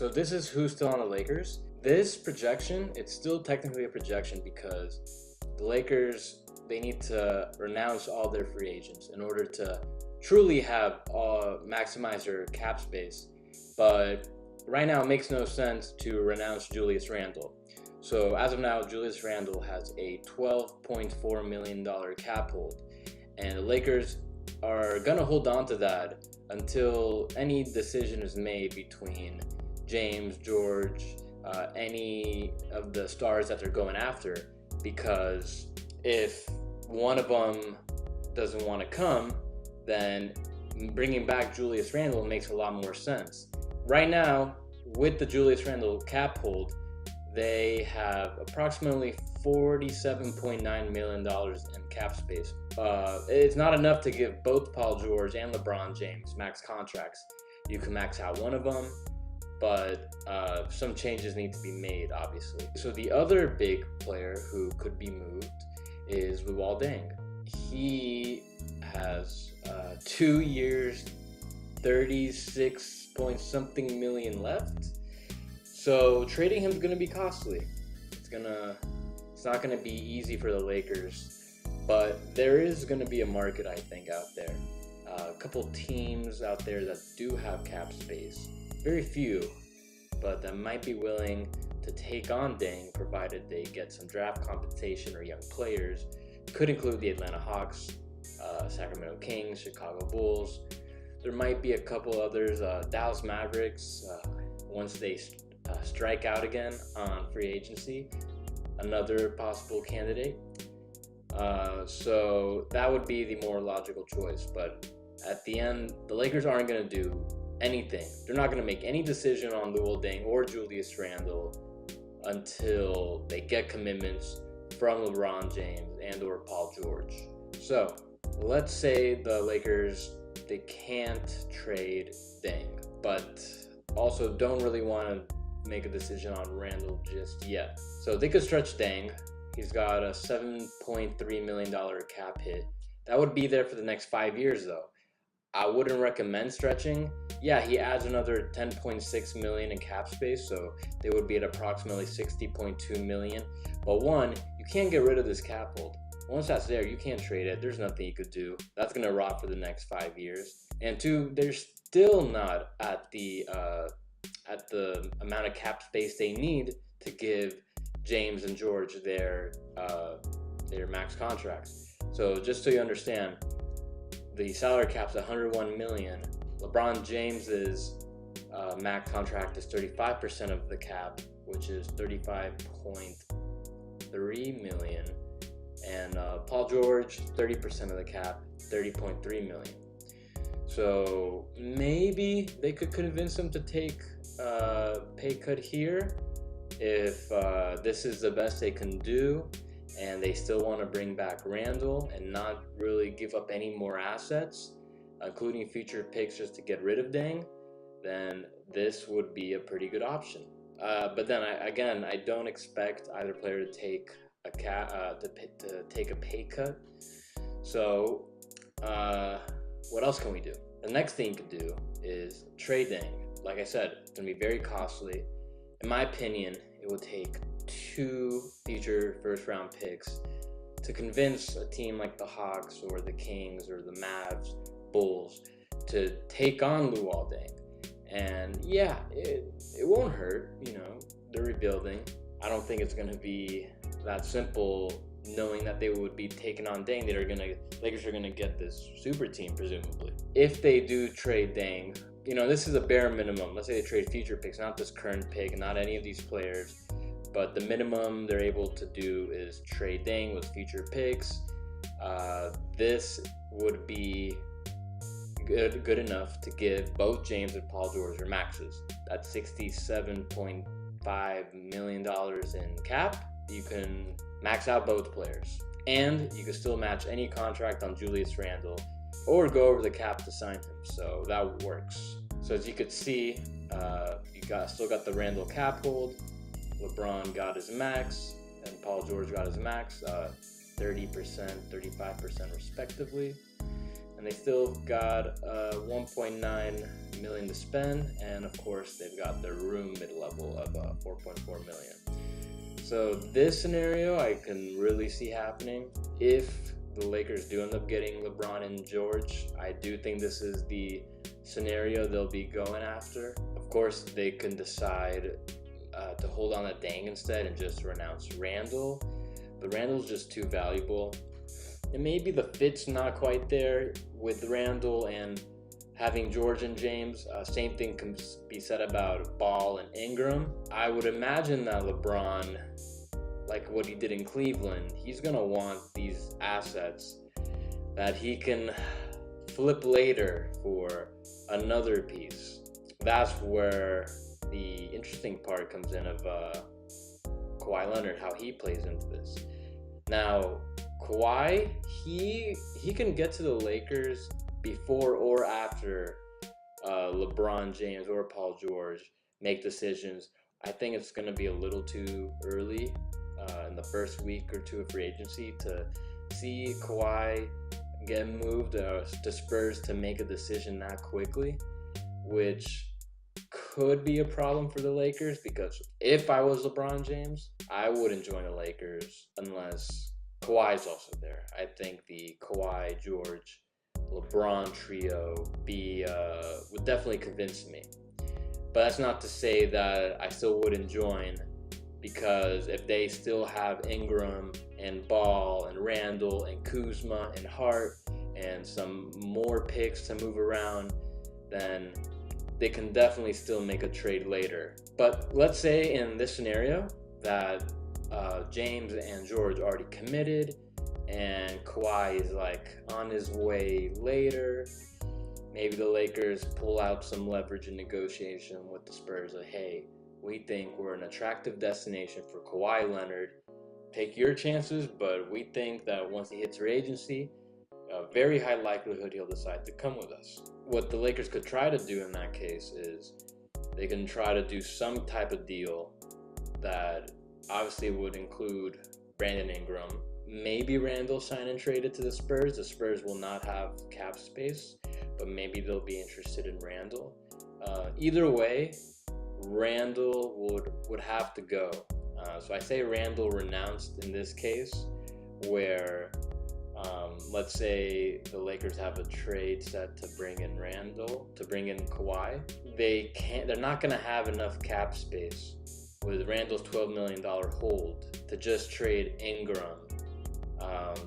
So this is who's still on the Lakers. This projection, it's still technically a projection because the Lakers, they need to renounce all their free agents in order to truly have maximize their cap space. But right now, it makes no sense to renounce Julius Randle. So as of now, Julius Randle has a $12.4 million cap hold, and the Lakers are gonna hold on to that until any decision is made between James, George, any of the stars that they're going after. Because if one of them doesn't want to come, then bringing back Julius Randle makes a lot more sense. Right now, with the Julius Randle cap hold, they have approximately $47.9 million in cap space. It's not enough to give both Paul George and LeBron James max contracts. You can max out one of them, but some changes need to be made, obviously. So the other big player who could be moved is Luol Deng. He has 2 years, 36 point something million left. So trading him is going to be costly. It's not going to be easy for the Lakers, but there is going to be a market, I think, out there. A couple teams out there that do have cap space. Very few, but that might be willing to take on Deng, provided they get some draft compensation or young players. Could include the Atlanta Hawks, Sacramento Kings, Chicago Bulls. There might be a couple others, Dallas Mavericks, once they strike out again on free agency, another possible candidate. So that would be the more logical choice. But at the end, the Lakers aren't going to do anything. They're not going to make any decision on Luol Deng or Julius Randle until they get commitments from LeBron James and or Paul George. So let's say the Lakers, they can't trade Deng, but also don't really want to make a decision on Randle just yet. So they could stretch Deng. He's got a $7.3 million cap hit. That would be there for the next 5 years, though. I wouldn't recommend stretching. Yeah, he adds another $10.6 million in cap space, so they would be at approximately $60.2 million. But one, you can't get rid of this cap hold. Once that's there, you can't trade it. There's nothing you could do. That's gonna rot for the next 5 years. And two, they're still not at the amount of cap space they need to give James and George their max contracts. So just so you understand, the salary cap's $101 million. LeBron James's max contract is 35% of the cap, which is $35.3 million, and Paul George 30% of the cap, $30.3 million. So maybe they could convince him to take a pay cut here if this is the best they can do, and they still want to bring back Randle and not really give up any more assets, including future picks, just to get rid of Deng, then this would be a pretty good option. But then I don't expect either player to take a take a pay cut. So what else can we do? The next thing you could do is trade Deng. Like I said, it's going to be very costly. In my opinion, it would take 2 future first-round picks to convince a team like the Hawks or the Kings or the Mavs, Bulls, to take on Luol Deng. And yeah, it won't hurt. You know, they're rebuilding. I don't think it's going to be that simple, knowing that they would be taking on Deng. Lakers are gonna get this super team, presumably. If they do trade Deng, you know, this is a bare minimum. Let's say they trade future picks, not this current pick, not any of these players, but the minimum they're able to do is trade Deng with future picks. This would be good enough to give both James and Paul George their maxes. That's $67.5 million in cap. You can max out both players, and you can still match any contract on Julius Randle or go over the cap to sign him. So that works. So as you could see, you still got the Randle cap hold. LeBron got his max, and Paul George got his max, 30%, 35% respectively. and they still got 1.9 million to spend, and of course they've got their room mid-level of 4.4 million. So this scenario I can really see happening. If the Lakers do end up getting LeBron and George, I do think this is the scenario they'll be going after. Of course, they can decide to hold on to Deng instead and just renounce Randle, but Randle's just too valuable. And maybe the fit's not quite there with Randle and having George and James. Same thing can be said about Ball and Ingram. I would imagine that LeBron, like what he did in Cleveland, he's gonna want these assets that he can flip later for another piece. That's where the interesting part comes in of Kawhi Leonard, how he plays into this. Now, Kawhi, he can get to the Lakers before or after LeBron James or Paul George make decisions. I think it's going to be a little too early in the first week or two of free agency to see Kawhi get moved to Spurs to make a decision that quickly, which could be a problem for the Lakers, because if I was LeBron James, I wouldn't join the Lakers unless Kawhi's also there. I think the Kawhi, George, LeBron trio would definitely convince me. But that's not to say that I still wouldn't join, because if they still have Ingram and Ball and Randle and Kuzma and Hart and some more picks to move around, then they can definitely still make a trade later. But let's say in this scenario that James and George already committed and Kawhi is like on his way later. Maybe the Lakers pull out some leverage in negotiation with the Spurs. Like, hey, we think we're an attractive destination for Kawhi Leonard. Take your chances, but we think that once he hits free agency, a very high likelihood he'll decide to come with us. What the Lakers could try to do in that case is they can try to do some type of deal that obviously would include Brandon Ingram. Maybe Randle sign and traded to the Spurs. The Spurs will not have cap space, but maybe they'll be interested in Randle. Either way, Randle would have to go. So I say Randle renounced in this case, where let's say the Lakers have a trade set to bring in Kawhi. They're not going to have enough cap space with Randle's $12 million hold to just trade Ingram.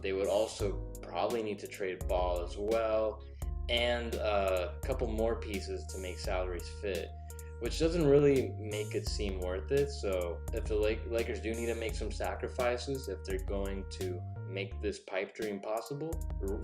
They would also probably need to trade Ball as well, and a couple more pieces to make salaries fit, which doesn't really make it seem worth it. So if the Lakers do need to make some sacrifices, if they're going to make this pipe dream possible,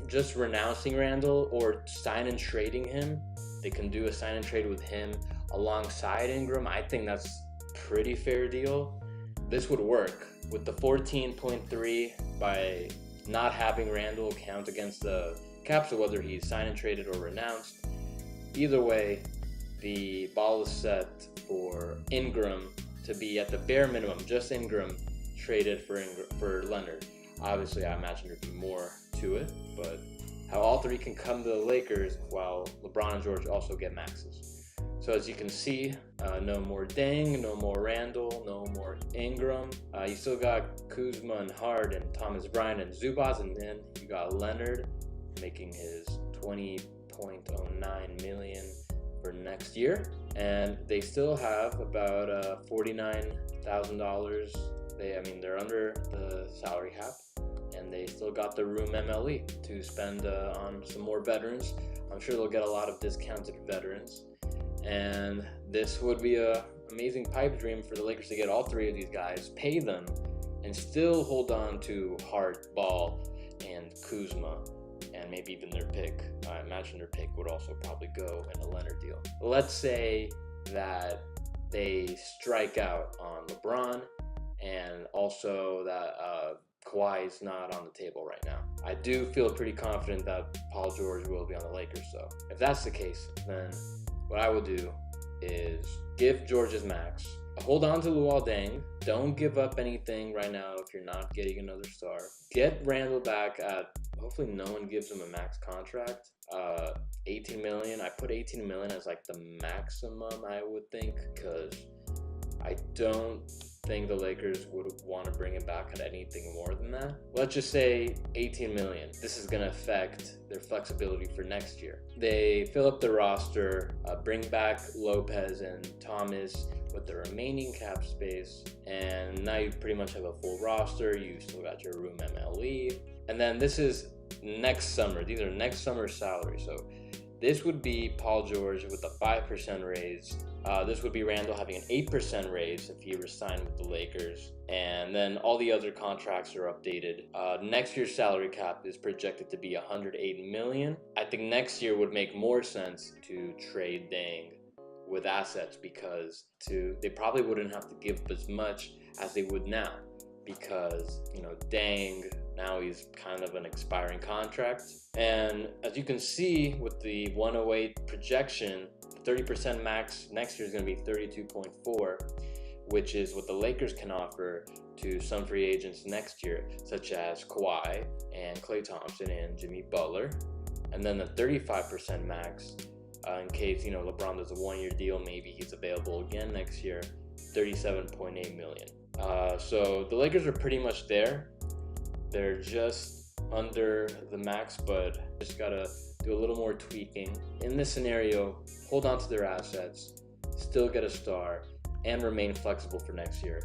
just renouncing Randle or sign and trading him, they can do a sign and trade with him alongside Ingram. I think that's a pretty fair deal. This would work with the 14.3 by not having Randle count against the cap, so whether he's signed and traded or renounced. Either way, the ball is set for Ingram to be at the bare minimum, just Ingram traded for Leonard. Obviously, I imagine there'd be more to it, but how all three can come to the Lakers while LeBron and George also get maxes. So as you can see, no more Deng, no more Randle, no more Ingram. You still got Kuzma and Hart and Thomas Bryant and Zubac, and then you got Leonard making his $20.09 million for next year. And they still have about $49,000. They're under the salary cap, and they still got the room MLE to spend on some more veterans. I'm sure they'll get a lot of discounted veterans. And this would be a amazing pipe dream for the Lakers to get all three of these guys, pay them, and still hold on to Hart, Ball, and Kuzma, and maybe even their pick. I imagine their pick would also probably go in a Leonard deal. Let's say that they strike out on LeBron, and also that Kawhi is not on the table right now. I do feel pretty confident that Paul George will be on the Lakers, so if that's the case, then what I would do is give George his max, hold on to Luol Deng, don't give up anything right now if you're not getting another star. Get Randle back at hopefully no one gives him a max contract. 18 million. I put 18 million as like the maximum, I would think, because I don't think the Lakers would want to bring him back at anything more than that. Let's just say 18 million. This is going to affect their flexibility for next year. They fill up the roster, bring back Lopez and Thomas with the remaining cap space, and now you pretty much have a full roster. You still got your room MLE, and then this is next summer. These are next summer salaries. So this would be Paul George with a 5% raise. This would be Randle having an 8% raise if he resigned with the Lakers. And then all the other contracts are updated. Next year's salary cap is projected to be $108 million. I think next year would make more sense to trade Deng with assets, because they probably wouldn't have to give as much as they would now, because, you know, Deng, now he's kind of an expiring contract. And as you can see with the 108 projection, 30% max next year is going to be 32.4, which is what the Lakers can offer to some free agents next year, such as Kawhi and Klay Thompson and Jimmy Butler. And then the 35% max, in case, you know, LeBron does a 1-year deal, maybe he's available again next year, 37.8 million. So the Lakers are pretty much there. They're just under the max, but just gotta do a little more tweaking. In this scenario, hold on to their assets, still get a star, and remain flexible for next year.